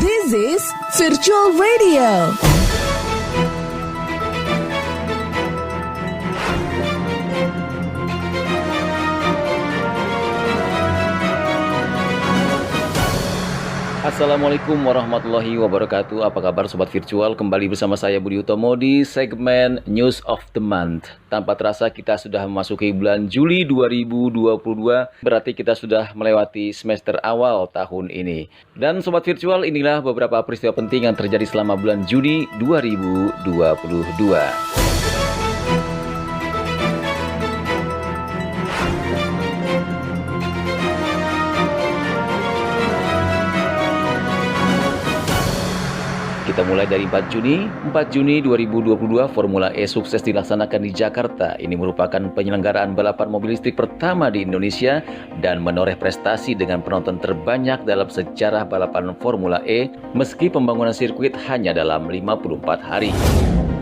This is Virtual Radio. Assalamualaikum warahmatullahi wabarakatuh. Apa kabar Sobat Virtual? Kembali bersama saya Budi Utomo di segmen News of the Month. Tanpa terasa kita sudah memasuki bulan Juli 2022. Berarti kita sudah melewati semester awal tahun ini. Dan Sobat Virtual, inilah beberapa peristiwa penting yang terjadi selama bulan Juli 2022. Kita mulai dari 4 Juni. 4 Juni 2022, Formula E sukses dilaksanakan di Jakarta. Ini merupakan penyelenggaraan balapan mobil listrik pertama di Indonesia dan menoreh prestasi dengan penonton terbanyak dalam sejarah balapan Formula E, meski pembangunan sirkuit hanya dalam 54 hari.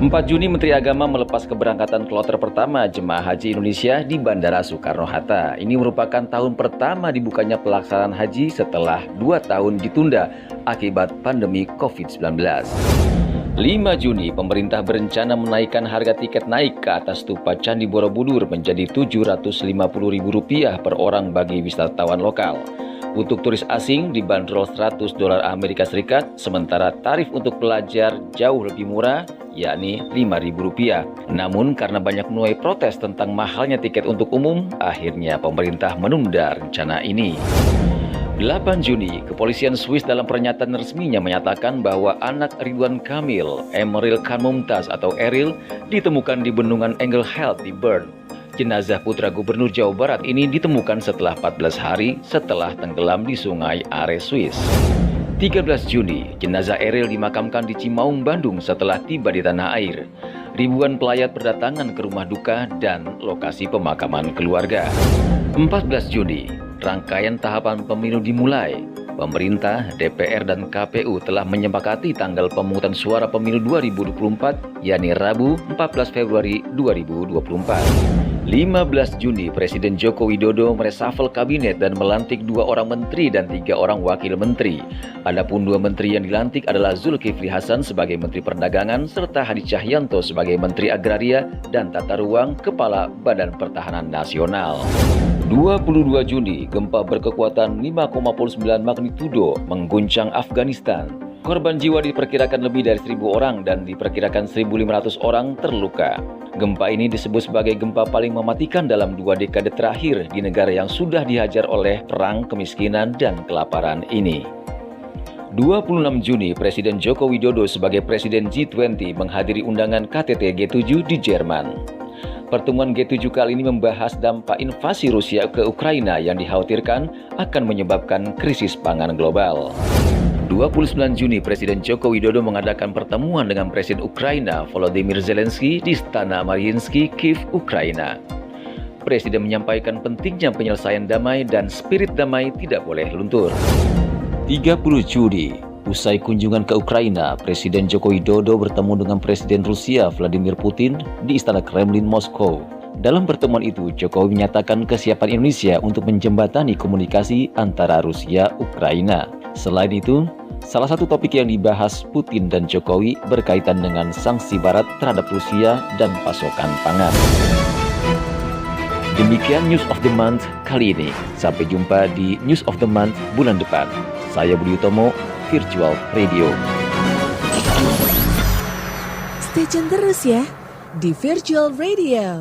4 Juni, Menteri Agama melepas keberangkatan kloter pertama jemaah haji Indonesia di Bandara Soekarno-Hatta. Ini merupakan tahun pertama dibukanya pelaksanaan haji setelah 2 tahun ditunda akibat pandemi COVID-19. 5 Juni, pemerintah berencana menaikkan harga tiket naik ke atas stupa Candi Borobudur menjadi Rp750.000 per orang bagi wisatawan lokal. Untuk turis asing dibanderol $100 Amerika Serikat, sementara tarif untuk pelajar jauh lebih murah, yakni Rp5.000. Namun karena banyak menuai protes tentang mahalnya tiket untuk umum, akhirnya pemerintah menunda rencana ini. 8 Juni, kepolisian Swiss dalam pernyataan resminya menyatakan bahwa anak Ridwan Kamil, Emeril Khan Mumtaz atau Eril, ditemukan di bendungan Engelheld di Bern. Jenazah putra gubernur Jawa Barat ini ditemukan setelah 14 hari setelah tenggelam di sungai Are, Swiss. 13 Juni, jenazah Eril dimakamkan di Cimaung, Bandung setelah tiba di tanah air. Ribuan pelayat berdatangan ke rumah duka dan lokasi pemakaman keluarga. 14 Juni, rangkaian tahapan pemilu dimulai. Pemerintah, DPR, dan KPU telah menyepakati tanggal pemungutan suara pemilu 2024, yakni Rabu 14 Februari 2024. 15 Juni, Presiden Joko Widodo meresafel kabinet dan melantik 2 orang menteri dan 3 orang wakil menteri. Adapun 2 menteri yang dilantik adalah Zulkifli Hasan sebagai Menteri Perdagangan serta Hadi Cahyanto sebagai Menteri Agraria dan Tata Ruang Kepala Badan Pertahanan Nasional. 22 Juni, gempa berkekuatan 5,9 magnitudo mengguncang Afghanistan. Korban jiwa diperkirakan lebih dari 1.000 orang dan diperkirakan 1.500 orang terluka. Gempa ini disebut sebagai gempa paling mematikan dalam 2 dekade terakhir di negara yang sudah dihajar oleh perang, kemiskinan, dan kelaparan ini. 26 Juni, Presiden Joko Widodo sebagai Presiden G20 menghadiri undangan KTT G7 di Jerman. Pertemuan G7 kali ini membahas dampak invasi Rusia ke Ukraina yang dikhawatirkan akan menyebabkan krisis pangan global. 29 Juni, Presiden Joko Widodo mengadakan pertemuan dengan Presiden Ukraina Volodymyr Zelensky di Istana Mariinsky, Kiev, Ukraina. Presiden menyampaikan pentingnya penyelesaian damai dan spirit damai tidak boleh luntur. 30 Juni, usai kunjungan ke Ukraina, Presiden Joko Widodo bertemu dengan Presiden Rusia Vladimir Putin di Istana Kremlin, Moskow. Dalam pertemuan itu, Jokowi menyatakan kesiapan Indonesia untuk menjembatani komunikasi antara Rusia dan Ukraina. Selain itu, salah satu topik yang dibahas Putin dan Jokowi berkaitan dengan sanksi Barat terhadap Rusia dan pasokan pangan. Demikian News of the Month kali ini. Sampai jumpa di News of the Month bulan depan. Saya Budi Utomo, Virtual Radio. Stay tune terus ya di Virtual Radio.